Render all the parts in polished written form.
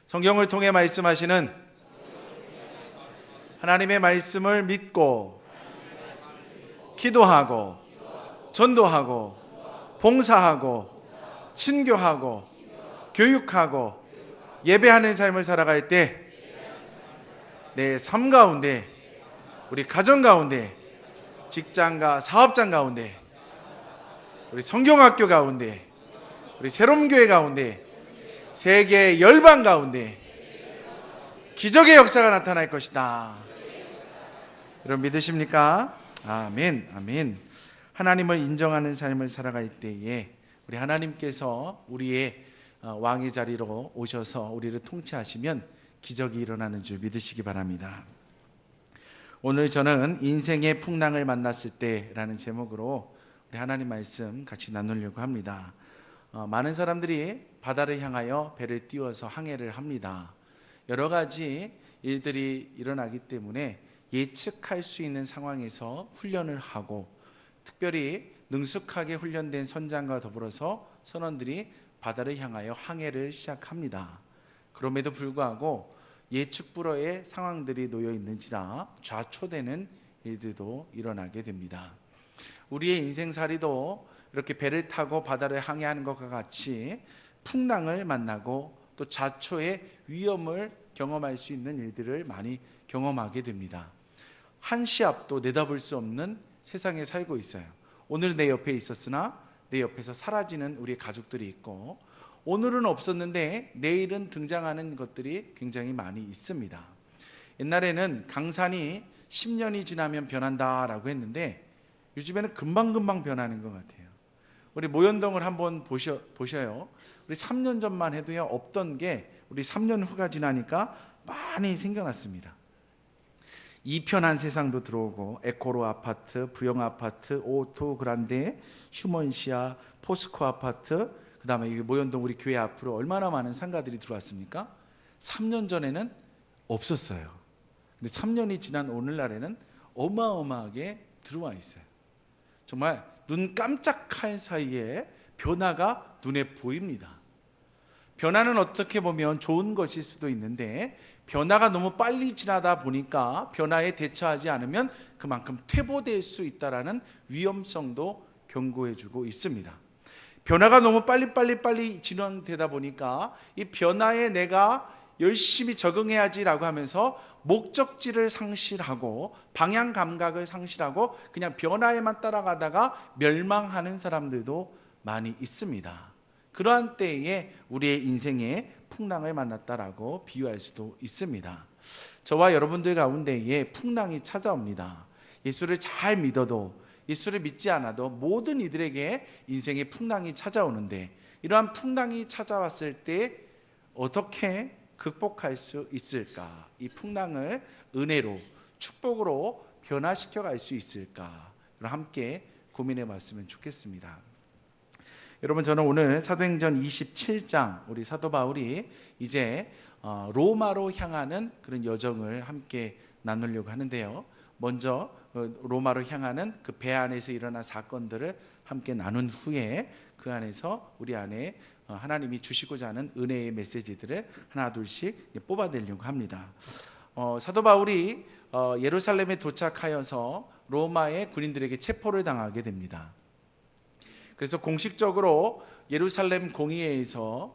성경을 통해 말씀하시는 하나님의 말씀을 믿고 기도하고 전도하고 봉사하고 친교하고 교육하고 예배하는 삶을 살아갈 때 내 삶 가운데, 우리 가정 가운데, 직장과 사업장 가운데, 우리 성경학교 가운데, 우리 새로운 교회 가운데, 세계 열방 가운데 기적의 역사가 나타날 것이다. 여러분 믿으십니까? 아멘, 아멘. 하나님을 인정하는 삶을 살아갈 때에 우리 하나님께서 우리의 왕의 자리로 오셔서 우리를 통치하시면 기적이 일어나는 줄 믿으시기 바랍니다. 오늘 저는 인생의 풍랑을 만났을 때라는 제목으로 우리 하나님 말씀 같이 나누려고 합니다. 많은 사람들이 바다를 향하여 배를 띄워서 항해를 합니다. 여러 가지 일들이 일어나기 때문에 예측할 수 있는 상황에서 훈련을 하고, 특별히 능숙하게 훈련된 선장과 더불어서 선원들이 바다를 향하여 항해를 시작합니다. 그럼에도 불구하고 예측 불허의 상황들이 놓여 있는지라 좌초되는 일들도 일어나게 됩니다. 우리의 인생살이도 이렇게 배를 타고 바다를 항해하는 것과 같이 풍랑을 만나고 또 좌초의 위험을 경험할 수 있는 일들을 많이 경험하게 됩니다. 한 시 앞도 내다볼 수 없는 세상에 살고 있어요. 오늘 내 옆에 있었으나 내 옆에서 사라지는 우리 가족들이 있고, 오늘은 없었는데 내일은 등장하는 것들이 굉장히 많이 있습니다. 옛날에는 강산이 10년이 지나면 변한다라고 했는데 요즘에는 금방금방 변하는 것 같아요. 우리 모현동을 한번 보셔요. 우리 3년 전만 해도요, 없던 게 우리 3년 후가 지나니까 많이 생겨났습니다. 이편한 세상도 들어오고, 에코로 아파트, 부영 아파트, 오토 그란데, 휴먼시아, 포스코 아파트, 그 다음에 모현동 우리 교회 앞으로 얼마나 많은 상가들이 들어왔습니까? 3년 전에는 없었어요. 근데 3년이 지난 오늘날에는 어마어마하게 들어와 있어요. 정말 눈 깜짝할 사이에 변화가 눈에 보입니다. 변화는 어떻게 보면 좋은 것일 수도 있는데, 변화가 너무 빨리 지나다 보니까 변화에 대처하지 않으면 그만큼 퇴보될 수 있다라는 위험성도 경고해주고 있습니다. 변화가 너무 빨리 진행되다 보니까 이 변화에 내가 열심히 적응해야지라고 하면서 목적지를 상실하고 방향 감각을 상실하고 그냥 변화에만 따라가다가 멸망하는 사람들도 많이 있습니다. 그러한 때에 우리의 인생에 풍랑을 만났다라고 비유할 수도 있습니다. 저와 여러분들 가운데에 풍랑이 찾아옵니다. 예수를 잘 믿어도, 예수를 믿지 않아도 모든 이들에게 인생의 풍랑이 찾아오는데, 이러한 풍랑이 찾아왔을 때 어떻게 극복할 수 있을까? 이 풍랑을 은혜로, 축복으로 변화시켜 갈 수 있을까? 함께 고민해 봤으면 좋겠습니다. 여러분, 저는 오늘 사도행전 27장 우리 사도 바울이 이제 로마로 향하는 그런 여정을 함께 나누려고 하는데요. 먼저 로마로 향하는 그 배 안에서 일어난 사건들을 함께 나눈 후에 그 안에서 우리 안에 하나님이 주시고자 하는 은혜의 메시지들을 하나 둘씩 뽑아내려고 합니다. 사도 바울이 예루살렘에 도착하여서 로마의 군인들에게 체포를 당하게 됩니다. 그래서 공식적으로 예루살렘 공의회에서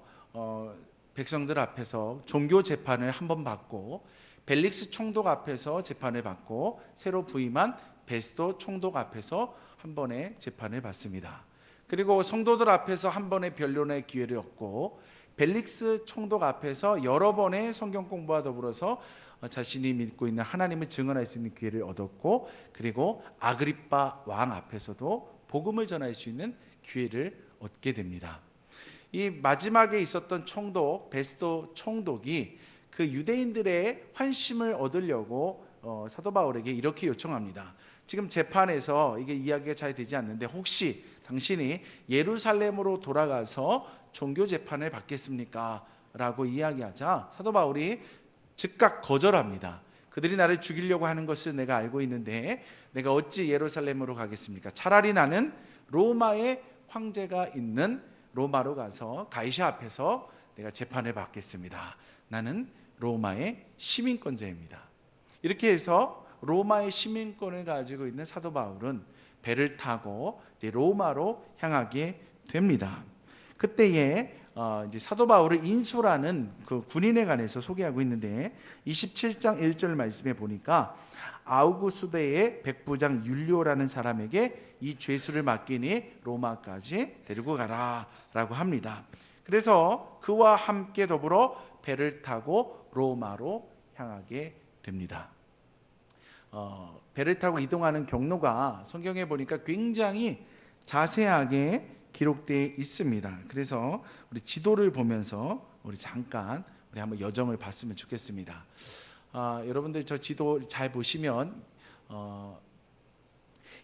백성들 앞에서 종교 재판을 한번 받고, 벨릭스 총독 앞에서 재판을 받고, 새로 부임한 베스도 총독 앞에서 한 번의 재판을 받습니다. 그리고 성도들 앞에서 한 번의 변론의 기회를 얻고, 벨릭스 총독 앞에서 여러 번의 성경 공부와 더불어서 자신이 믿고 있는 하나님을 증언할 수 있는 기회를 얻었고, 그리고 아그리빠 왕 앞에서도 복음을 전할 수 있는 기회를 얻게 됩니다. 이 마지막에 있었던 총독, 베스도 총독이 그 유대인들의 환심을 얻으려고 사도 바울에게 이렇게 요청합니다. 지금 재판에서 이게 이야기가 잘 되지 않는데 혹시 당신이 예루살렘으로 돌아가서 종교 재판을 받겠습니까? 라고 이야기하자 사도 바울이 즉각 거절합니다. 그들이 나를 죽이려고 하는 것을 내가 알고 있는데 내가 어찌 예루살렘으로 가겠습니까? 차라리 나는 로마의 황제가 있는 로마로 가서 가이사 앞에서 내가 재판을 받겠습니다. 나는 로마의 시민권자입니다. 이렇게 해서 로마의 시민권을 가지고 있는 사도 바울은 배를 타고 이제 로마로 향하게 됩니다. 그때에 이제 사도 바울을 인소라는 그 군인에 관해서 소개하고 있는데 27장 1절 말씀에 보니까 아우구스도의 백부장 율리오라는 사람에게 이 죄수를 맡기니 로마까지 데리고 가라라고 합니다. 그래서 그와 함께 더불어 배를 타고 로마로 향하게 됩니다. 배를 타고 이동하는 경로가 성경에 보니까 굉장히 자세하게 기록되어 있습니다. 그래서 우리 지도를 보면서 우리 잠깐 우리 한번 여정을 봤으면 좋겠습니다. 여러분들 저 지도 잘 보시면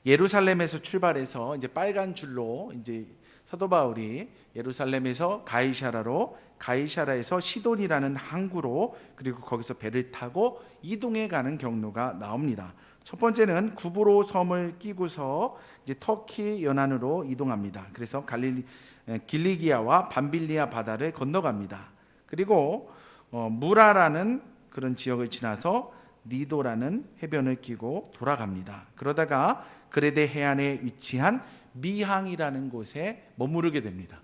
예루살렘에서 출발해서 이제 빨간 줄로 이제 사도 바울이 예루살렘에서 가이사라로, 가이사라에서 시돈이라는 항구로, 그리고 거기서 배를 타고 이동해 가는 경로가 나옵니다. 첫 번째는 구브로 섬을 끼고서 이제 터키 연안으로 이동합니다. 그래서 길리기아와 밤빌리아 바다를 건너갑니다. 그리고 무라라는 그런 지역을 지나서 리도라는 해변을 끼고 돌아갑니다. 그러다가 그레데 해안에 위치한 미항이라는 곳에 머무르게 됩니다.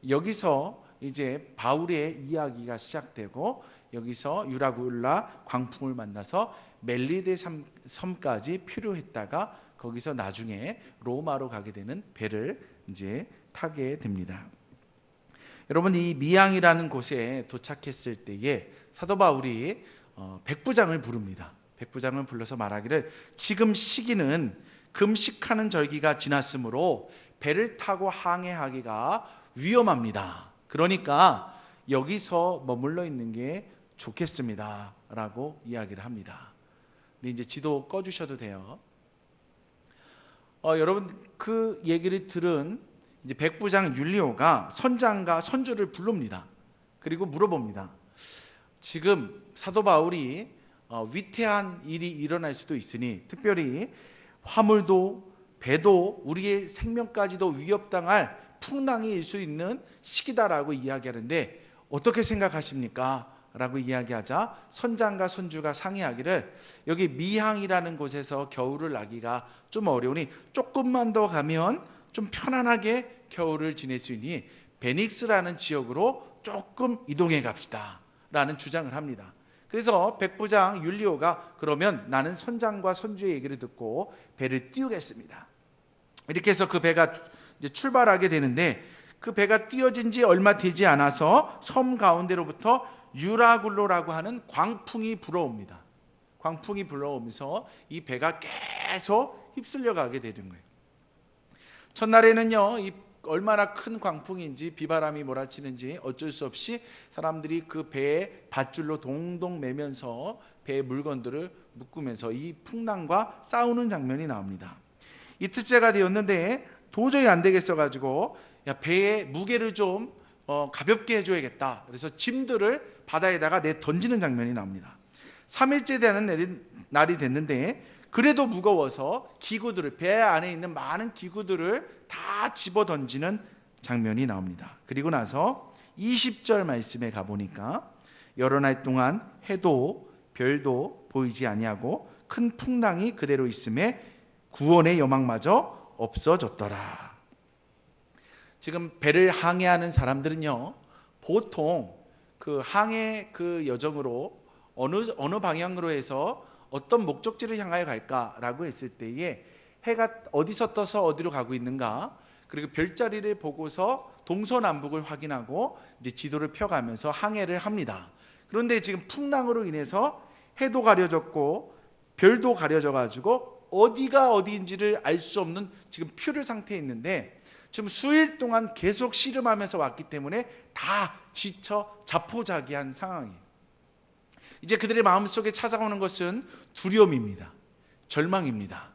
여기서 이제 바울의 이야기가 시작되고 여기서 유라굴라 광풍을 만나서 멜리데 섬까지 표류했다가 거기서 나중에 로마로 가게 되는 배를 이제 타게 됩니다. 여러분, 이 미항이라는 곳에 도착했을 때에 사도 바울이 백부장을 부릅니다. 백부장을 불러서 말하기를 지금 시기는 금식하는 절기가 지났으므로 배를 타고 항해하기가 위험합니다. 그러니까 여기서 머물러 있는 게 좋겠습니다 라고 이야기를 합니다. 근데 이제 지도 꺼주셔도 돼요. 여러분, 그 얘기를 들은 이제 백부장 율리오가 선장과 선주를 부릅니다. 그리고 물어봅니다. 지금 사도 바울이 위태한 일이 일어날 수도 있으니, 특별히 화물도 배도 우리의 생명까지도 위협당할 풍랑이 일 수 있는 시기다라고 이야기하는데 어떻게 생각하십니까? 라고 이야기하자 선장과 선주가 상의하기를 여기 미항이라는 곳에서 겨울을 나기가 좀 어려우니 조금만 더 가면 좀 편안하게 겨울을 지낼 수 있으니 베닉스라는 지역으로 조금 이동해 갑시다 라는 주장을 합니다. 그래서 백부장 율리오가 그러면 나는 선장과 선주의 얘기를 듣고 배를 띄우겠습니다. 이렇게 해서 그 배가 이제 출발하게 되는데 그 배가 띄워진 지 얼마 되지 않아서 섬 가운데로부터 유라굴로라고 하는 광풍이 불어옵니다. 광풍이 불어오면서 이 배가 계속 휩쓸려 가게 되는 거예요. 첫날에는요, 이 얼마나 큰 광풍인지 비바람이 몰아치는지 어쩔 수 없이 사람들이 그 배에 밧줄로 동동 매면서 배의 물건들을 묶으면서 이 풍랑과 싸우는 장면이 나옵니다. 이틀째가 되었는데 도저히 안 되겠어 가지고 배의 무게를 좀 가볍게 해줘야겠다. 그래서 짐들을 바다에다가 내 던지는 장면이 나옵니다. 3일째 되는 날이 됐는데 그래도 무거워서 기구들을, 배 안에 있는 많은 기구들을 다 집어 던지는 장면이 나옵니다. 그리고 나서 20절 말씀에 가보니까 여러 날 동안 해도 별도 보이지 아니하고 큰 풍랑이 그대로 있음에 구원의 여망마저 없어졌더라. 지금 배를 항해하는 사람들은요, 보통 그 항해 그 여정으로 어느 방향으로 해서 어떤 목적지를 향하여 갈까라고 했을 때에 해가 어디서 떠서 어디로 가고 있는가, 그리고 별자리를 보고서 동서남북을 확인하고 이제 지도를 펴가면서 항해를 합니다. 그런데 지금 풍랑으로 인해서 해도 가려졌고 별도 가려져 가지고 어디가 어디인지를 알 수 없는 지금 표류 상태에 있는데 지금 수일 동안 계속 씨름하면서 왔기 때문에 다 지쳐 자포자기한 상황이에요. 이제 그들의 마음속에 찾아오는 것은 두려움입니다. 절망입니다.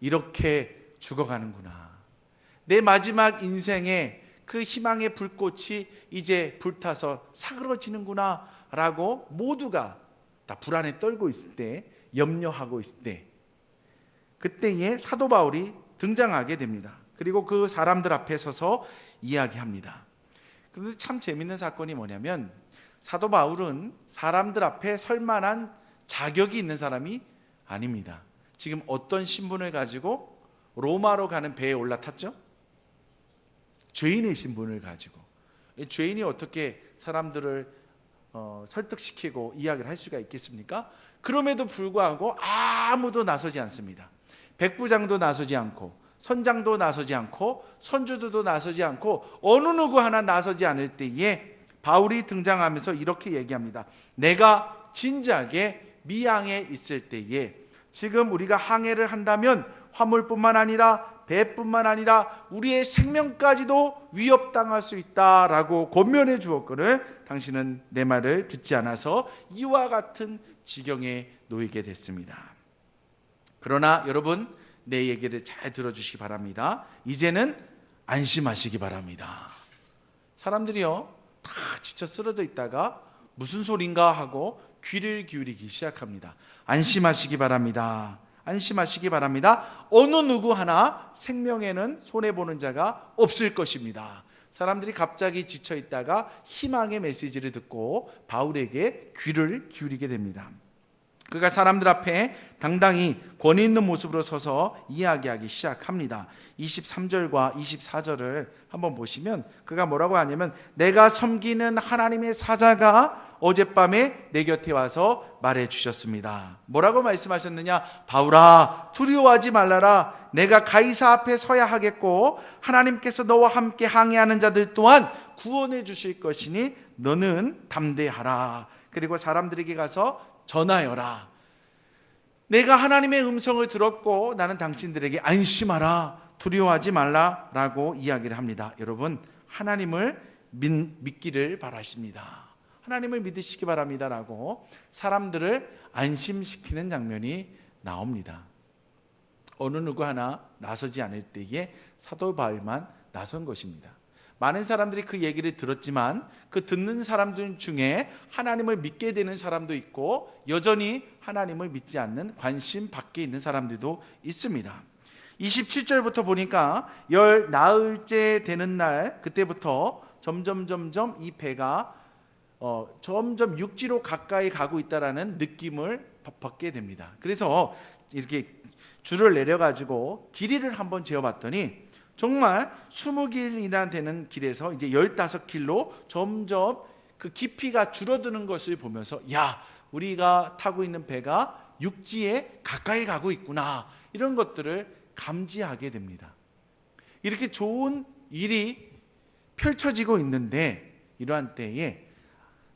이렇게 죽어가는구나. 내 마지막 인생의 그 희망의 불꽃이 이제 불타서 사그러지는구나 라고 모두가 다 불안에 떨고 있을 때, 염려하고 있을 때, 그때에 사도 바울이 등장하게 됩니다. 그리고 그 사람들 앞에 서서 이야기합니다. 그런데 참 재밌는 사건이 뭐냐면 사도 바울은 사람들 앞에 설 만한 자격이 있는 사람이 아닙니다. 지금 어떤 신분을 가지고 로마로 가는 배에 올라탔죠? 죄인의 신분을 가지고. 죄인이 어떻게 사람들을 설득시키고 이야기를 할 수가 있겠습니까? 그럼에도 불구하고 아무도 나서지 않습니다. 백부장도 나서지 않고 선장도 나서지 않고 선주들도 나서지 않고 어느 누구 하나 나서지 않을 때에 바울이 등장하면서 이렇게 얘기합니다. 내가 진작에 미항에 있을 때에, 지금 우리가 항해를 한다면 화물뿐만 아니라 배뿐만 아니라 우리의 생명까지도 위협당할 수 있다라고 권면해 주었거늘 당신은 내 말을 듣지 않아서 이와 같은 지경에 놓이게 됐습니다. 그러나 여러분, 내 얘기를 잘 들어주시기 바랍니다. 이제는 안심하시기 바랍니다. 사람들이요 다 지쳐 쓰러져 있다가 무슨 소린가 하고 귀를 기울이기 시작합니다. 안심하시기 바랍니다. 안심하시기 바랍니다. 어느 누구 하나 생명에는 손해보는 자가 없을 것입니다. 사람들이 갑자기 지쳐 있다가 희망의 메시지를 듣고 바울에게 귀를 기울이게 됩니다. 그가 사람들 앞에 당당히 권위 있는 모습으로 서서 이야기하기 시작합니다. 23절과 24절을 한번 보시면 그가 뭐라고 하냐면, 내가 섬기는 하나님의 사자가 어젯밤에 내 곁에 와서 말해 주셨습니다. 뭐라고 말씀하셨느냐? 바울아, 두려워하지 말라라. 내가 가이사 앞에 서야 하겠고 하나님께서 너와 함께 항해하는 자들 또한 구원해 주실 것이니 너는 담대하라. 그리고 사람들에게 가서 전하여라. 내가 하나님의 음성을 들었고 나는 당신들에게 안심하라, 두려워하지 말라라고 이야기를 합니다. 여러분, 하나님을 믿기를 바라십니다. 하나님을 믿으시기 바랍니다라고 사람들을 안심시키는 장면이 나옵니다. 어느 누구 하나 나서지 않을 때에 사도 바울만 나선 것입니다. 많은 사람들이 그 얘기를 들었지만 그 듣는 사람들 중에 하나님을 믿게 되는 사람도 있고 여전히 하나님을 믿지 않는 관심 밖에 있는 사람들도 있습니다. 27절부터 보니까 열 나흘째 되는 날, 그때부터 점점 이 배가 점점 육지로 가까이 가고 있다라는 느낌을 받게 됩니다. 그래서 이렇게 줄을 내려가지고 길이를 한번 재어봤더니 정말 20길이나 되는 길에서 이제 15길로 점점 그 깊이가 줄어드는 것을 보면서, 야, 우리가 타고 있는 배가 육지에 가까이 가고 있구나, 이런 것들을 감지하게 됩니다. 이렇게 좋은 일이 펼쳐지고 있는데 이러한 때에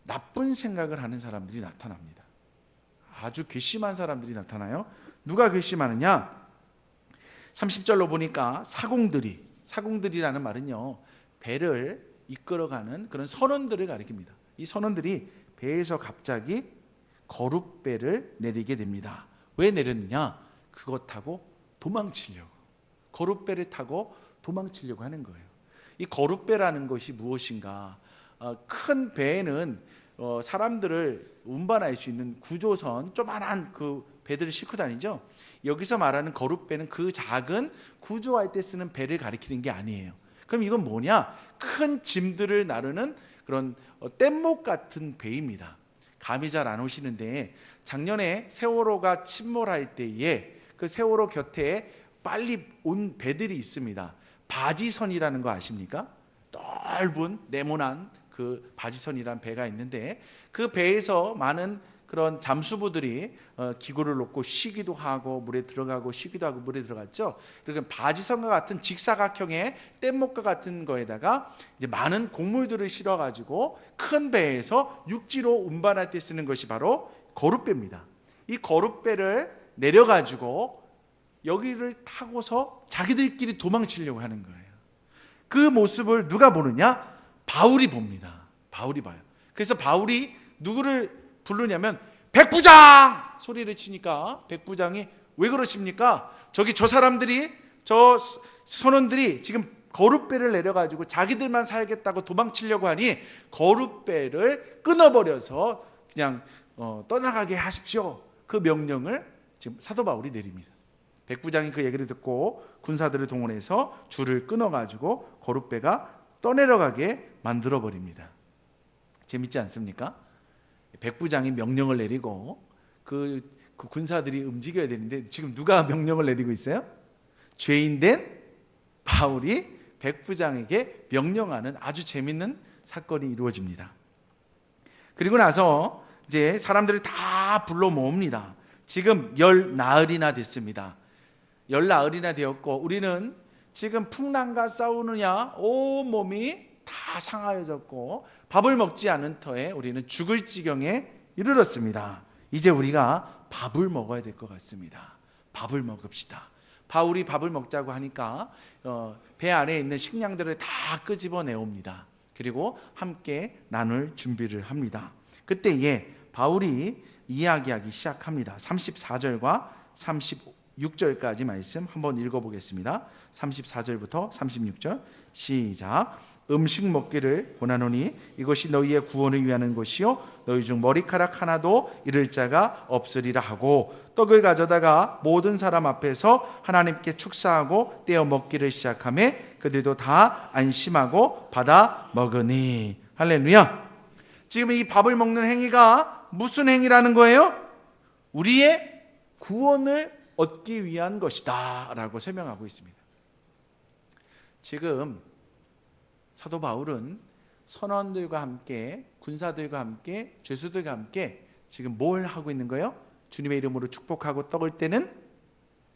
나쁜 생각을 하는 사람들이 나타납니다. 아주 괘씸한 사람들이 나타나요. 누가 괘씸하느냐? 30절로 보니까 사공들이라는 말은요, 배를 이끌어가는 그런 선원들을 가리킵니다. 이 선원들이 배에서 갑자기 거룻배를 내리게 됩니다. 왜 내렸느냐? 그것 타고 도망치려고, 거룻배를 타고 도망치려고 하는 거예요. 이 거룻배라는 것이 무엇인가? 큰 배에는 사람들을 운반할 수 있는 구조선, 조그만한 그 배들을 싣고 다니죠. 여기서 말하는 거룻배는 그 작은 구조할 때 쓰는 배를 가리키는 게 아니에요. 그럼 이건 뭐냐? 큰 짐들을 나르는 그런 뗏목 같은 배입니다. 감이 잘 안 오시는데 작년에 세월호가 침몰할 때에 그 세월호 곁에 빨리 온 배들이 있습니다. 바지선이라는 거 아십니까? 넓은 네모난 그 바지선이라는 배가 있는데 그 배에서 많은 그런 잠수부들이 기구를 놓고 쉬기도 하고 물에 들어가고 쉬기도 하고 물에 들어갔죠. 그러니까 바지선과 같은 직사각형의 뗏목과 같은 거에다가 이제 많은 곡물들을 실어 가지고 큰 배에서 육지로 운반할 때 쓰는 것이 바로 거룻배입니다. 이 거룻배를 내려 가지고 여기를 타고서 자기들끼리 도망치려고 하는 거예요. 그 모습을 누가 보느냐? 바울이 봅니다. 바울이 봐요. 그래서 바울이 누구를 부르냐면 백부장! 소리를 치니까 백부장이 왜 그러십니까? 저 사람들이, 저 선원들이 지금 거룻배를 내려가지고 자기들만 살겠다고 도망치려고 하니 거룻배를 끊어버려서 그냥 떠나가게 하십시오. 그 명령을 지금 사도 바울이 내립니다. 백부장이 그 얘기를 듣고 군사들을 동원해서 줄을 끊어가지고 거룻배가 떠내려가게 만들어 버립니다. 재밌지 않습니까? 백부장이 명령을 내리고 그 군사들이 움직여야 되는데 지금 누가 명령을 내리고 있어요? 죄인된 바울이 백부장에게 명령하는 아주 재밌는 사건이 이루어집니다. 그리고 나서 이제 사람들을 다 불러 모읍니다. 지금 10나흘이나 됐습니다. 10나흘이나 되었고 우리는 지금 풍랑과 싸우느냐 온몸이 다 상하여졌고 밥을 먹지 않은 터에 우리는 죽을 지경에 이르렀습니다. 이제 우리가 밥을 먹어야 될 것 같습니다. 밥을 먹읍시다. 바울이 밥을 먹자고 하니까 배 안에 있는 식량들을 다 끄집어 내옵니다. 그리고 함께 나눌 준비를 합니다. 그때에 바울이 이야기하기 시작합니다. 34절과 36절까지 말씀 한번 읽어보겠습니다. 34절부터 36절 시작. 음식 먹기를 권하노니 이것이 너희의 구원을 위하는 것이요 너희 중 머리카락 하나도 잃을 자가 없으리라 하고 떡을 가져다가 모든 사람 앞에서 하나님께 축사하고 떼어 먹기를 시작하며 그들도 다 안심하고 받아 먹으니. 할렐루야. 지금 이 밥을 먹는 행위가 무슨 행위라는 거예요? 우리의 구원을 얻기 위한 것이다 라고 설명하고 있습니다. 지금 사도 바울은 선원들과 함께 군사들과 함께 죄수들과 함께 지금 뭘 하고 있는 거예요? 주님의 이름으로 축복하고 떡을 떼는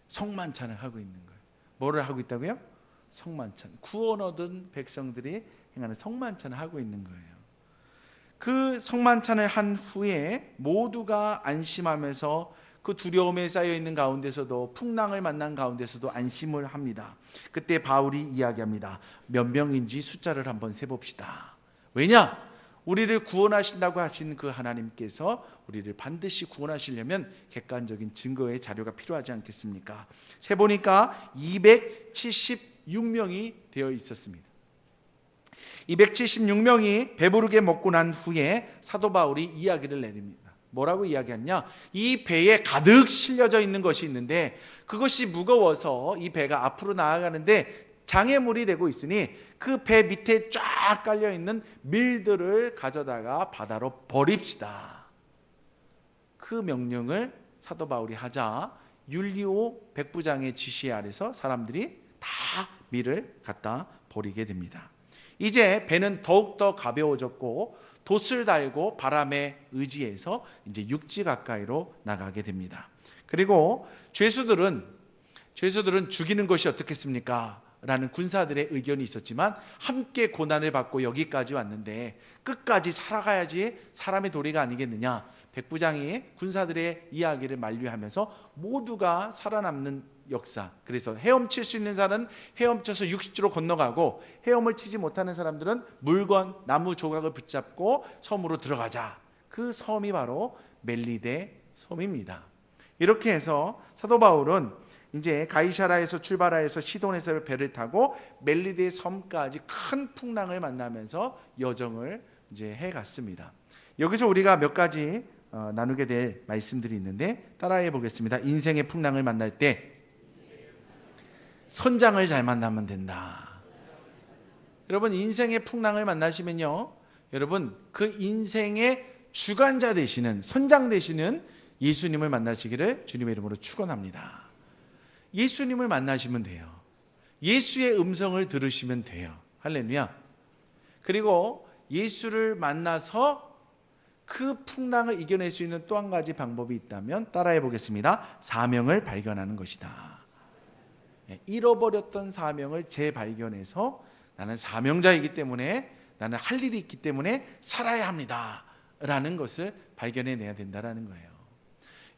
성만찬을 하고 있는 거예요. 뭐를 하고 있다고요? 성만찬. 구원 얻은 백성들이 행하는 성만찬을 하고 있는 거예요. 그 성만찬을 한 후에 모두가 안심하면서 그 두려움에 쌓여있는 가운데서도 풍랑을 만난 가운데서도 안심을 합니다. 그때 바울이 이야기합니다. 몇 명인지 숫자를 한번 세봅시다. 왜냐? 우리를 구원하신다고 하신 그 하나님께서 우리를 반드시 구원하시려면 객관적인 증거의 자료가 필요하지 않겠습니까? 세보니까 276명이 되어 있었습니다. 276명이 배부르게 먹고 난 후에 사도 바울이 이야기를 내립니다. 뭐라고 이야기했냐? 이 배에 가득 실려져 있는 것이 있는데 그것이 무거워서 이 배가 앞으로 나아가는데 장애물이 되고 있으니 그 배 밑에 쫙 깔려 있는 밀들을 가져다가 바다로 버립시다. 그 명령을 사도 바울이 하자 율리오 백부장의 지시 아래서 사람들이 다 밀을 갖다 버리게 됩니다. 이제 배는 더욱더 가벼워졌고 돛을 달고 바람에 의지해서 이제 육지 가까이로 나가게 됩니다. 그리고 죄수들은 죽이는 것이 어떻겠습니까? 라는 군사들의 의견이 있었지만 함께 고난을 받고 여기까지 왔는데 끝까지 살아가야지 사람의 도리가 아니겠느냐. 백부장이 군사들의 이야기를 만류하면서 모두가 살아남는 역사. 그래서 헤엄칠 수 있는 사람은 헤엄쳐서 육지로 건너가고 헤엄을 치지 못하는 사람들은 물건, 나무 조각을 붙잡고 섬으로 들어가자. 그 섬이 바로 멜리데 섬입니다. 이렇게 해서 사도 바울은 이제 가이사라에서 출발하여서 시돈에서 배를 타고 멜리데 섬까지 큰 풍랑을 만나면서 여정을 이제 해갔습니다. 여기서 우리가 몇 가지 나누게 될 말씀들이 있는데 따라해 보겠습니다. 인생의 풍랑을 만날 때 선장을 잘 만나면 된다. 여러분 인생의 풍랑을 만나시면요, 여러분 그 인생의 주관자 되시는 선장 되시는 예수님을 만나시기를 주님의 이름으로 축원합니다. 예수님을 만나시면 돼요. 예수의 음성을 들으시면 돼요. 할렐루야. 그리고 예수를 만나서 그 풍랑을 이겨낼 수 있는 또 한 가지 방법이 있다면 따라해 보겠습니다. 사명을 발견하는 것이다. 잃어버렸던 사명을 재발견해서 나는 사명자이기 때문에 나는 할 일이 있기 때문에 살아야 합니다 라는 것을 발견해내야 된다는 거예요.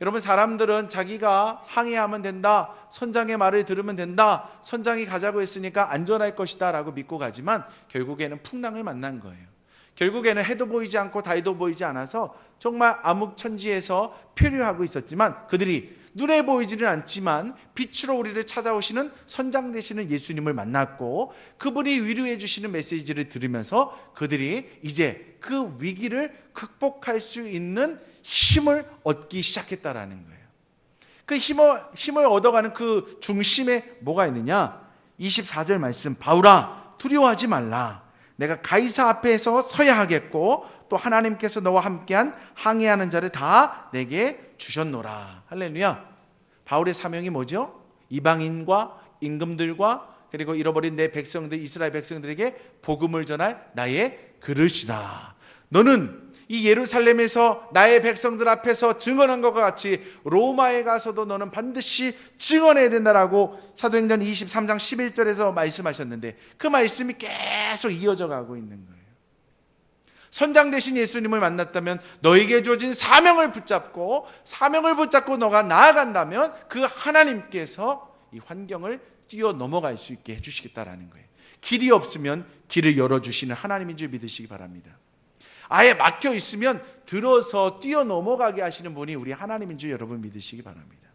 여러분 사람들은 자기가 항해하면 된다, 선장의 말을 들으면 된다, 선장이 가자고 했으니까 안전할 것이다 라고 믿고 가지만 결국에는 풍랑을 만난 거예요. 결국에는 해도 보이지 않고 달도 보이지 않아서 정말 암흑천지에서 표류하고 있었지만 그들이 눈에 보이지는 않지만 빛으로 우리를 찾아오시는 선장 되시는 예수님을 만났고 그분이 위로해 주시는 메시지를 들으면서 그들이 이제 그 위기를 극복할 수 있는 힘을 얻기 시작했다라는 거예요. 그 힘을 얻어가는 그 중심에 뭐가 있느냐? 24절 말씀, 바울아 두려워하지 말라. 내가 가이사 앞에서 서야 하겠고 또 하나님께서 너와 함께한 항해하는 자를 다 내게 주셨노라. 할렐루야. 바울의 사명이 뭐죠? 이방인과 임금들과 그리고 잃어버린 내 백성들, 이스라엘 백성들에게 복음을 전할 나의 그릇이다. 너는 이 예루살렘에서 나의 백성들 앞에서 증언한 것과 같이 로마에 가서도 너는 반드시 증언해야 된다라고 사도행전 23장 11절에서 말씀하셨는데, 그 말씀이 계속 이어져 가고 있는 거예요. 선장 되신 예수님을 만났다면 너에게 주어진 사명을 붙잡고 너가 나아간다면 그 하나님께서 이 환경을 뛰어넘어갈 수 있게 해주시겠다라는 거예요. 길이 없으면 길을 열어주시는 하나님인 줄 믿으시기 바랍니다. 아예 막혀 있으면 들어서 뛰어넘어가게 하시는 분이 우리 하나님인 줄 여러분 믿으시기 바랍니다.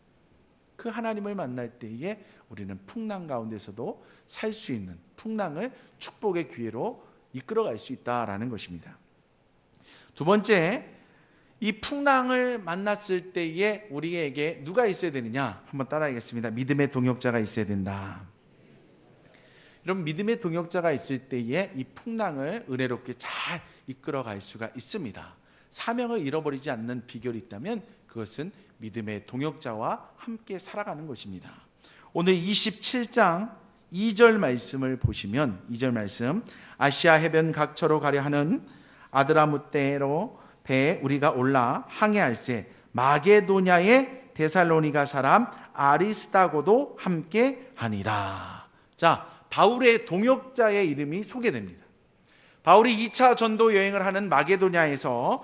그 하나님을 만날 때에 우리는 풍랑 가운데서도 살 수 있는, 풍랑을 축복의 기회로 이끌어갈 수 있다라는 것입니다. 두 번째, 이 풍랑을 만났을 때에 우리에게 누가 있어야 되느냐? 한번 따라하겠습니다. 믿음의 동역자가 있어야 된다. 이런 믿음의 동역자가 있을 때에 이 풍랑을 은혜롭게 잘 이끌어갈 수가 있습니다. 사명을 잃어버리지 않는 비결이 있다면 그것은 믿음의 동역자와 함께 살아가는 것입니다. 오늘 27장 2절 말씀을 보시면, 2절 말씀, 아시아 해변 각처로 가려 하는 아드라무떼로 배에 우리가 올라 항해할세 마게도냐의 데살로니가 사람 아리스다고도 함께 하니라. 자, 바울의 동역자의 이름이 소개됩니다. 바울이 2차 전도 여행을 하는 마게도냐에서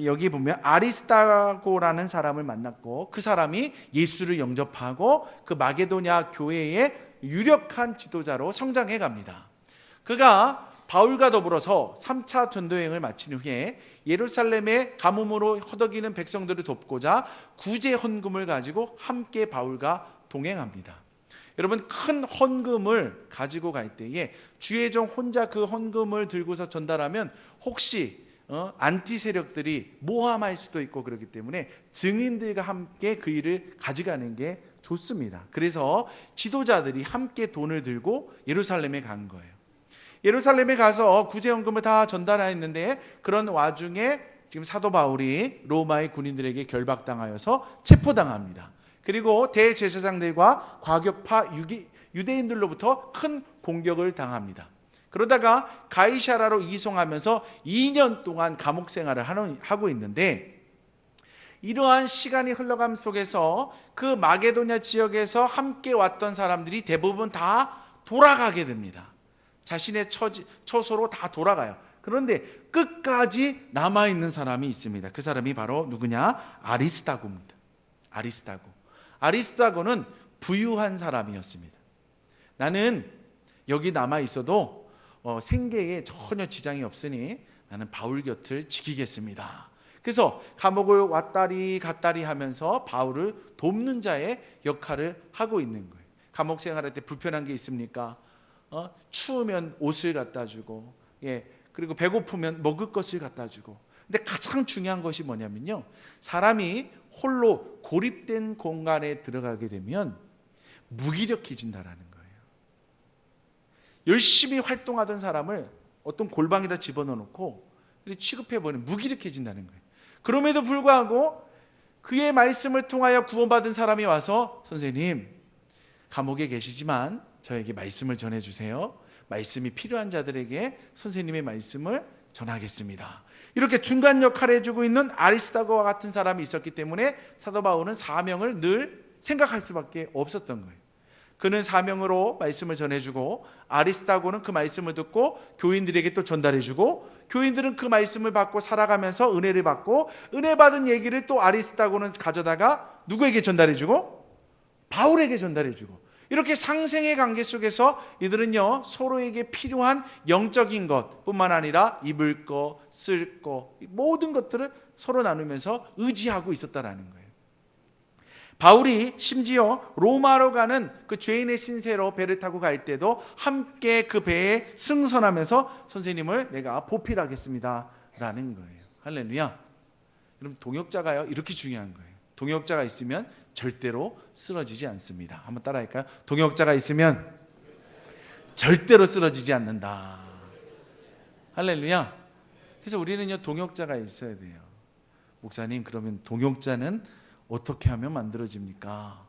여기 보면 아리스다고라는 사람을 만났고, 그 사람이 예수를 영접하고 그 마게도냐 교회의 유력한 지도자로 성장해 갑니다. 그가 바울과 더불어서 3차 전도여행을 마친 후에 예루살렘의 가뭄으로 허덕이는 백성들을 돕고자 구제 헌금을 가지고 함께 바울과 동행합니다. 여러분, 큰 헌금을 가지고 갈 때에 주의 종 혼자 그 헌금을 들고서 전달하면 혹시 안티 세력들이 모함할 수도 있고 그렇기 때문에 증인들과 함께 그 일을 가져가는 게 좋습니다. 그래서 지도자들이 함께 돈을 들고 예루살렘에 간 거예요. 예루살렘에 가서 구제헌금을 다 전달했는데, 그런 와중에 지금 사도 바울이 로마의 군인들에게 결박당하여서 체포당합니다. 그리고 대제사장들과 과격파 유대인들로부터 큰 공격을 당합니다. 그러다가 가이사라로 이송하면서 2년 동안 감옥 생활을 하고 있는데, 이러한 시간이 흘러감 속에서 그 마게도냐 지역에서 함께 왔던 사람들이 대부분 다 돌아가게 됩니다. 자신의 처소로 다 돌아가요. 그런데 끝까지 남아있는 사람이 있습니다. 그 사람이 바로 누구냐? 아리스다고입니다. 아리스다고는 부유한 사람이었습니다. 나는 여기 남아있어도 생계에 전혀 지장이 없으니 나는 바울 곁을 지키겠습니다. 그래서 감옥을 왔다리 갔다리 하면서 바울을 돕는 자의 역할을 하고 있는 거예요. 감옥 생활할 때 불편한 게 있습니까? 추우면 옷을 갖다 주고, 그리고 배고프면 먹을 것을 갖다 주고. 근데 가장 중요한 것이 뭐냐면요, 사람이 홀로 고립된 공간에 들어가게 되면 무기력해진다라는 거예요. 열심히 활동하던 사람을 어떤 골방에다 집어넣고 취급해버리면 무기력해진다는 거예요. 그럼에도 불구하고 그의 말씀을 통하여 구원받은 사람이 와서, 선생님, 감옥에 계시지만 저에게 말씀을 전해주세요. 말씀이 필요한 자들에게 선생님의 말씀을 전하겠습니다. 이렇게 중간 역할을 해주고 있는 아리스다고와 같은 사람이 있었기 때문에 사도 바울은 사명을 늘 생각할 수밖에 없었던 거예요. 그는 사명으로 말씀을 전해주고, 아리스다고는 그 말씀을 듣고 교인들에게 또 전달해주고, 교인들은 그 말씀을 받고 살아가면서 은혜를 받고, 은혜 받은 얘기를 또 아리스다고는 가져다가 누구에게 전달해주고? 바울에게 전달해주고. 이렇게 상생의 관계 속에서 이들은요, 서로에게 필요한 영적인 것뿐만 아니라 입을 거, 쓸 거, 모든 것들을 서로 나누면서 의지하고 있었다라는 거예요. 바울이 심지어 로마로 가는 그 죄인의 신세로 배를 타고 갈 때도 함께 그 배에 승선하면서 선생님을 내가 보필하겠습니다 라는 거예요. 할렐루야. 여러분, 동역자가요, 이렇게 중요한 거예요. 동역자가 있으면 절대로 쓰러지지 않습니다. 한번 따라할까요? 동역자가 있으면 절대로 쓰러지지 않는다. 할렐루야. 그래서 우리는요, 동역자가 있어야 돼요. 목사님, 그러면 동역자는 어떻게 하면 만들어집니까?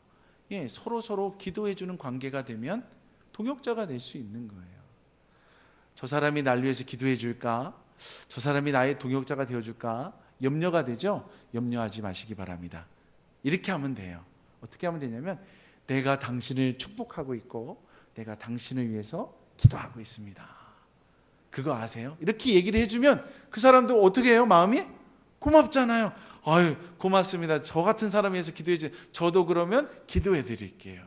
예, 서로 기도해 주는 관계가 되면 동역자가 될 수 있는 거예요. 저 사람이 날 위해서 기도해 줄까? 저 사람이 나의 동역자가 되어 줄까? 염려가 되죠? 염려하지 마시기 바랍니다. 이렇게 하면 돼요. 어떻게 하면 되냐면, 내가 당신을 축복하고 있고 내가 당신을 위해서 기도하고 있습니다. 그거 아세요? 이렇게 얘기를 해주면 그 사람도 어떻게 해요? 마음이 고맙잖아요. 아유, 고맙습니다. 저 같은 사람 위해서 기도해 주세요. 저도 그러면 기도해 드릴게요.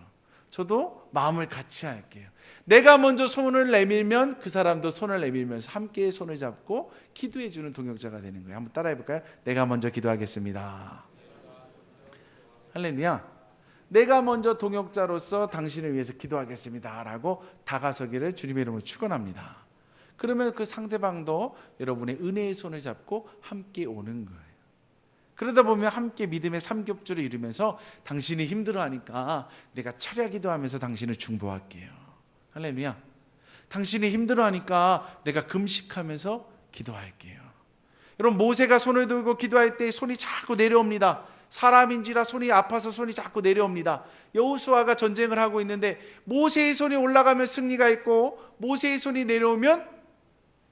저도 마음을 같이 할게요. 내가 먼저 손을 내밀면 그 사람도 손을 내밀면서 함께 손을 잡고 기도해 주는 동역자가 되는 거예요. 한번 따라해 볼까요? 내가 먼저 기도하겠습니다. 할렐루야. 내가 먼저 동역자로서 당신을 위해서 기도하겠습니다 라고 다가서기를 주님의 이름으로 축원합니다. 그러면 그 상대방도 여러분의 은혜의 손을 잡고 함께 오는 거예요. 그러다 보면 함께 믿음의 삼겹줄을 이루면서 당신이 힘들어하니까 내가 철야 기도하면서 당신을 중보할게요. 할렐루야. 당신이 힘들어하니까 내가 금식하면서 기도할게요. 여러분, 모세가 손을 들고 기도할 때 손이 자꾸 내려옵니다. 사람인지라 손이 아파서 손이 자꾸 내려옵니다. 여호수아가 전쟁을 하고 있는데 모세의 손이 올라가면 승리가 있고 모세의 손이 내려오면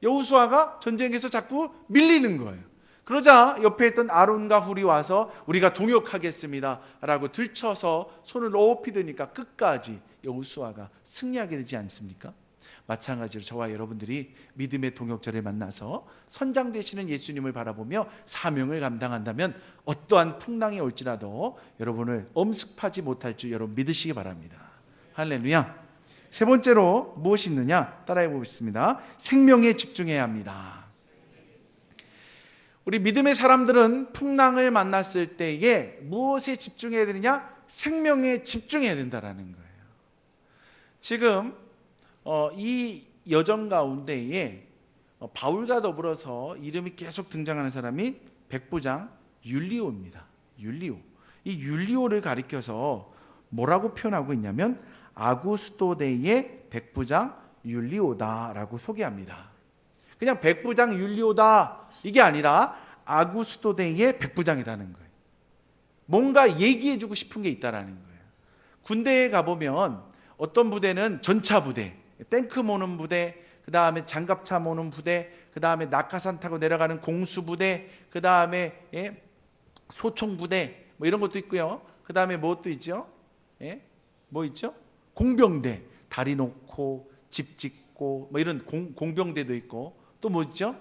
여호수아가 전쟁에서 자꾸 밀리는 거예요. 그러자 옆에 있던 아론과 훌이 와서 우리가 동역하겠습니다 라고 들쳐서 손을 높이 드니까 끝까지 여호수아가 승리하게 되지 않습니까? 마찬가지로 저와 여러분들이 믿음의 동역자를 만나서 선장 되시는 예수님을 바라보며 사명을 감당한다면 어떠한 풍랑이 올지라도 여러분을 엄습하지 못할 줄 여러분 믿으시기 바랍니다. 할렐루야. 세 번째로 무엇이 있느냐? 따라해 보겠습니다. 생명에 집중해야 합니다. 우리 믿음의 사람들은 풍랑을 만났을 때에 무엇에 집중해야 되느냐? 생명에 집중해야 된다라는 거예요. 지금 이 여정 가운데에 바울과 더불어서 이름이 계속 등장하는 사람이 백부장 율리오입니다. 율리오. 이 율리오를 가리켜서 뭐라고 표현하고 있냐면 아구스토데이의 백부장 율리오다라고 소개합니다. 그냥 백부장 율리오다 이게 아니라 아구스토데이의 백부장이라는 거예요. 뭔가 얘기해주고 싶은 게 있다라는 거예요. 군대에 가보면 어떤 부대는 전차 부대, 탱크 모는 부대, 그 다음에 장갑차 모는 부대, 그 다음에 낙하산 타고 내려가는 공수 부대, 그 다음에 소총 부대, 뭐 이런 것도 있고요. 그 다음에 무엇도 있죠? 뭐 있죠? 공병대, 다리 놓고 집 짓고 뭐 이런 공병대도 있고 또 뭐 있죠?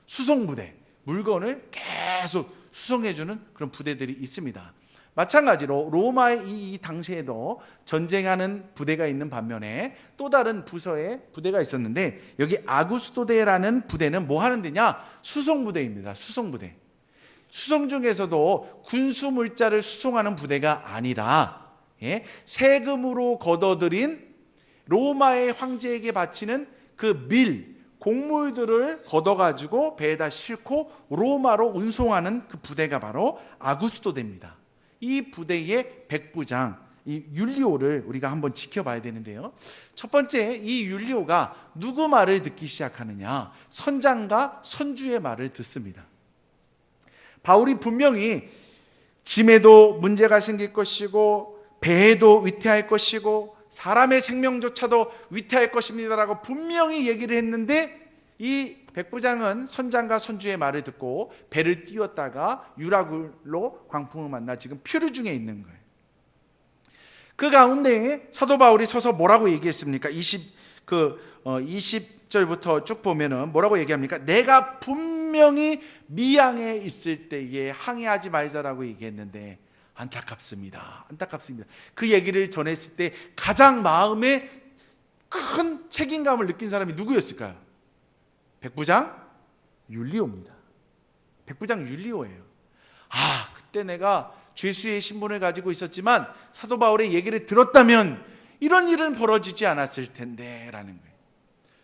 수송부대, 물건을 계속 수송해주는 그런 부대들이 있습니다. 마찬가지로 로마의 이 당시에도 전쟁하는 부대가 있는 반면에 또 다른 부서의 부대가 있었는데 여기 아구스토데라는 부대는 뭐 하는 데냐? 수송부대입니다. 수송부대. 수송 중에서도 군수 물자를 수송하는 부대가 아니라 세금으로 걷어들인 로마의 황제에게 바치는 그 곡물들을 걷어가지고 배에다 싣고 로마로 운송하는 그 부대가 바로 아구스토데입니다. 이 부대의 백부장 이 율리오를 우리가 한번 지켜봐야 되는데요. 첫 번째, 이 율리오가 누구 말을 듣기 시작하느냐? 선장과 선주의 말을 듣습니다. 바울이 분명히 짐에도 문제가 생길 것이고 배에도 위태할 것이고 사람의 생명조차도 위태할 것입니다라고 분명히 얘기를 했는데 이 백부장은 선장과 선주의 말을 듣고 배를 띄웠다가 유라굴로 광풍을 만나 지금 표류 중에 있는 거예요. 그 가운데 사도 바울이 서서 뭐라고 얘기했습니까? 20절부터 쭉 보면은 뭐라고 얘기합니까? 내가 분명히 미양에 있을 때에 항해하지 말자라고 얘기했는데 안타깝습니다. 그 얘기를 전했을 때 가장 마음에 큰 책임감을 느낀 사람이 누구였을까요? 백부장 율리오입니다. 백부장 율리오예요. 그때 내가 죄수의 신분을 가지고 있었지만 사도 바울의 얘기를 들었다면 이런 일은 벌어지지 않았을 텐데 라는 거예요.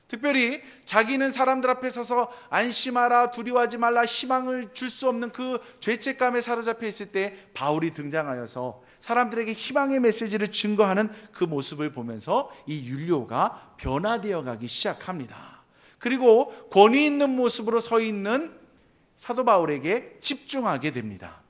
특별히 자기는 사람들 앞에 서서 안심하라, 두려워하지 말라, 희망을 줄 수 없는 그 죄책감에 사로잡혀 있을 때 바울이 등장하여서 사람들에게 희망의 메시지를 증거하는 그 모습을 보면서 이 율리오가 변화되어 가기 시작합니다. 그리고 권위 있는 모습으로 서 있는 사도 바울에게 집중하게 됩니다.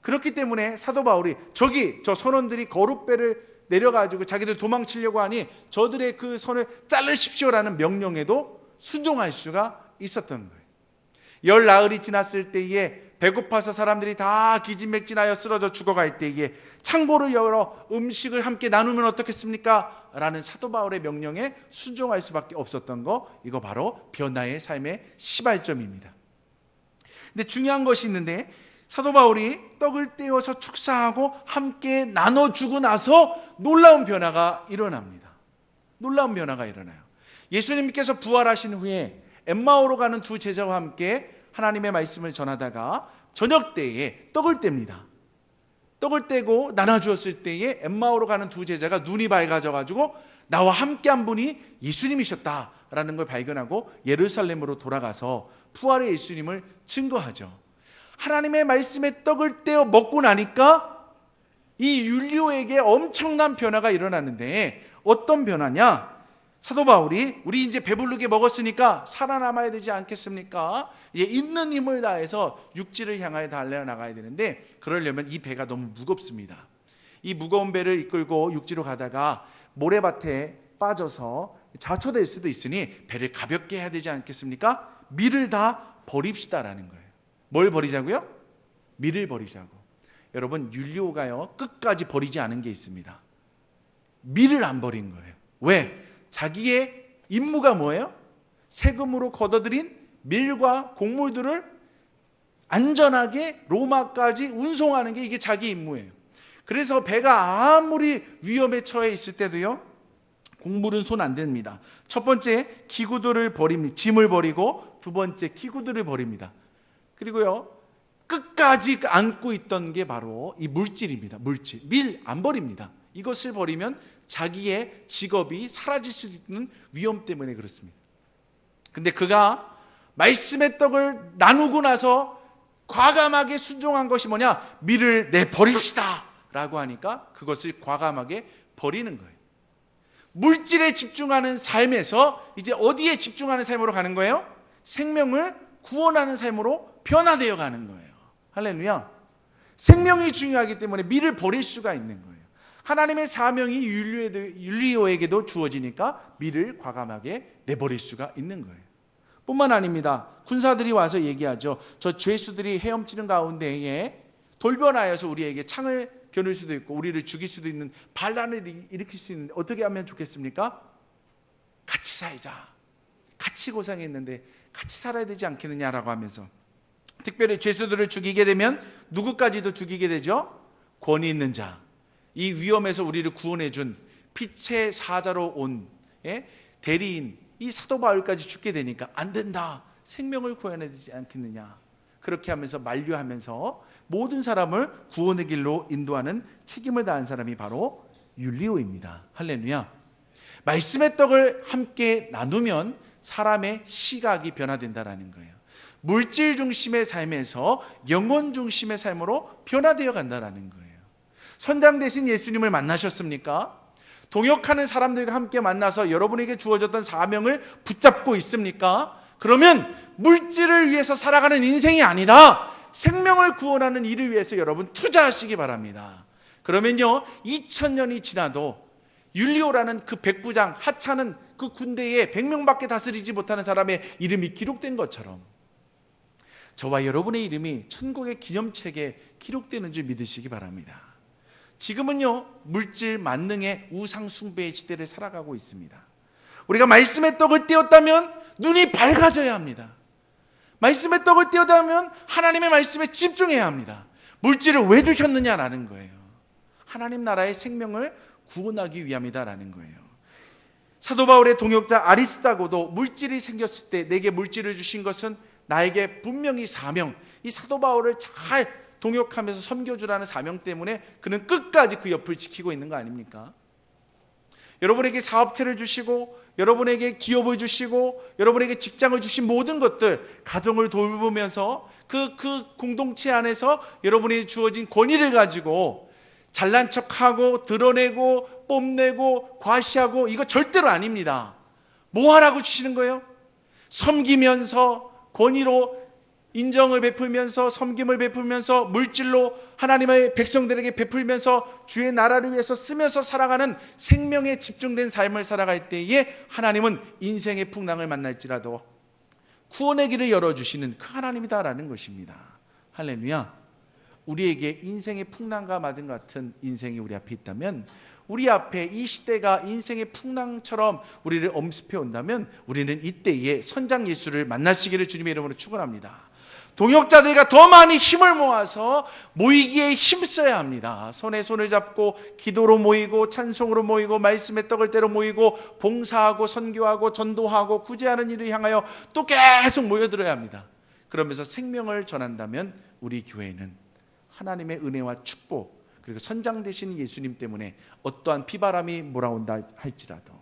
그렇기 때문에 사도 바울이 저 선원들이 거룻배를 내려가지고 자기들 도망치려고 하니 저들의 그 선을 자르십시오라는 명령에도 순종할 수가 있었던 거예요. 열 나흘이 지났을 때에 배고파서 사람들이 다 기진맥진하여 쓰러져 죽어갈 때에 창고를 열어 음식을 함께 나누면 어떻겠습니까? 라는 사도 바울의 명령에 순종할 수밖에 없었던 거, 이거 바로 변화의 삶의 시발점입니다. 근데 중요한 것이 있는데, 사도 바울이 떡을 떼어서 축사하고 함께 나눠주고 나서 놀라운 변화가 일어납니다. 놀라운 변화가 일어나요. 예수님께서 부활하신 후에 엠마오로 가는 두 제자와 함께 하나님의 말씀을 전하다가 저녁 때에 떡을 뗍니다. 떡을 떼고 나눠주었을 때에 엠마오로 가는 두 제자가 눈이 밝아져가지고 나와 함께 한 분이 예수님이셨다라는 걸 발견하고 예루살렘으로 돌아가서 부활의 예수님을 증거하죠. 하나님의 말씀에 떡을 떼어 먹고 나니까 이 율리오에게 엄청난 변화가 일어나는데, 어떤 변화냐? 사도 바울이 우리 이제 배부르게 먹었으니까 살아남아야 되지 않겠습니까? 있는 힘을 다해서 육지를 향하여 달려나가야 되는데, 그러려면 이 배가 너무 무겁습니다. 이 무거운 배를 이끌고 육지로 가다가 모래밭에 빠져서 자초될 수도 있으니 배를 가볍게 해야 되지 않겠습니까? 밀을 다 버립시다라는 거예요. 뭘 버리자고요? 밀을 버리자고. 여러분, 율리오가요 끝까지 버리지 않은 게 있습니다. 밀을 안 버린 거예요. 왜? 자기의 임무가 뭐예요? 세금으로 걷어들인 밀과 곡물들을 안전하게 로마까지 운송하는 게 이게 자기 임무예요. 그래서 배가 아무리 위험에 처해 있을 때도요, 곡물은 손 안 댑니다. 첫 번째 기구들을 버립니다. 짐을 버리고, 두 번째 기구들을 버립니다. 그리고요, 끝까지 안고 있던 게 바로 이 물질입니다. 물질. 밀 안 버립니다. 이것을 버리면 자기의 직업이 사라질 수 있는 위험 때문에 그렇습니다. 근데 그가 말씀의 떡을 나누고 나서 과감하게 순종한 것이 뭐냐? 밀을 내버립시다 라고 하니까 그것을 과감하게 버리는 거예요. 물질에 집중하는 삶에서 이제 어디에 집중하는 삶으로 가는 거예요? 생명을 구원하는 삶으로 변화되어 가는 거예요. 할렐루야. 생명이 중요하기 때문에 밀을 버릴 수가 있는 거예요. 하나님의 사명이 율리오에게도 주어지니까 밀을 과감하게 내버릴 수가 있는 거예요. 뿐만 아닙니다. 군사들이 와서 얘기하죠. 저 죄수들이 헤엄치는 가운데에 돌변하여서 우리에게 창을 겨눌 수도 있고 우리를 죽일 수도 있는 반란을 일으킬 수 있는데 어떻게 하면 좋겠습니까? 같이 살자. 같이 고생했는데 같이 살아야 되지 않겠느냐라고 하면서, 특별히 죄수들을 죽이게 되면 누구까지도 죽이게 되죠? 권위 있는 자, 이 위험에서 우리를 구원해 준 빛의 사자로 온 대리인 이 사도 바울까지 죽게 되니까 안 된다. 생명을 구해야 되지 않겠느냐. 그렇게 하면서 만류하면서 모든 사람을 구원의 길로 인도하는 책임을 다한 사람이 바로 율리오입니다. 할렐루야. 말씀의 떡을 함께 나누면 사람의 시각이 변화된다라는 거예요. 물질 중심의 삶에서 영혼 중심의 삶으로 변화되어 간다라는 거예요. 선장 대신 예수님을 만나셨습니까? 동역하는 사람들과 함께 만나서 여러분에게 주어졌던 사명을 붙잡고 있습니까? 그러면 물질을 위해서 살아가는 인생이 아니라 생명을 구원하는 일을 위해서 여러분 투자하시기 바랍니다. 그러면요, 2000년이 지나도 율리오라는 그 백부장, 하찮은 그 군대에 100명밖에 다스리지 못하는 사람의 이름이 기록된 것처럼 저와 여러분의 이름이 천국의 기념책에 기록되는 줄 믿으시기 바랍니다. 지금은요, 물질 만능의 우상 숭배의 시대를 살아가고 있습니다. 우리가 말씀의 떡을 떼었다면 눈이 밝아져야 합니다. 말씀의 떡을 떼었다면 하나님의 말씀에 집중해야 합니다. 물질을 왜 주셨느냐라는 거예요. 하나님 나라의 생명을 구원하기 위함이다라는 거예요. 사도 바울의 동역자 아리스다고도 물질이 생겼을 때 내게 물질을 주신 것은 나에게 분명히 사명, 이 사도 바울을 잘 동역하면서 섬겨주라는 사명 때문에 그는 끝까지 그 옆을 지키고 있는 거 아닙니까? 여러분에게 사업체를 주시고 여러분에게 기업을 주시고 여러분에게 직장을 주신 모든 것들, 가정을 돌보면서 그 공동체 안에서 여러분이 주어진 권위를 가지고 잘난 척하고 드러내고 뽐내고 과시하고 이거 절대로 아닙니다. 뭐 하라고 주시는 거예요? 섬기면서 권위로 인정을 베풀면서 섬김을 베풀면서 물질로 하나님의 백성들에게 베풀면서 주의 나라를 위해서 쓰면서 살아가는 생명에 집중된 삶을 살아갈 때에 하나님은 인생의 풍랑을 만날지라도 구원의 길을 열어주시는 그 하나님이다라는 것입니다. 할렐루야. 우리에게 인생의 풍랑과 마등 같은 인생이 우리 앞에 있다면, 우리 앞에 이 시대가 인생의 풍랑처럼 우리를 엄습해 온다면 우리는 이때에 선장 예수를 만나시기를 주님의 이름으로 축원합니다. 동역자들과 더 많이 힘을 모아서 모이기에 힘써야 합니다. 손에 손을 잡고 기도로 모이고 찬송으로 모이고 말씀의 떡을 때로 모이고 봉사하고 선교하고 전도하고 구제하는 일을 향하여 또 계속 모여들어야 합니다. 그러면서 생명을 전한다면 우리 교회는 하나님의 은혜와 축복, 그리고 선장 되신 예수님 때문에 어떠한 비바람이 몰아온다 할지라도,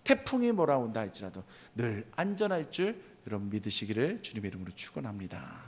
태풍이 몰아온다 할지라도 늘 안전할 줄 여러분 믿으시기를 주님의 이름으로 축원합니다.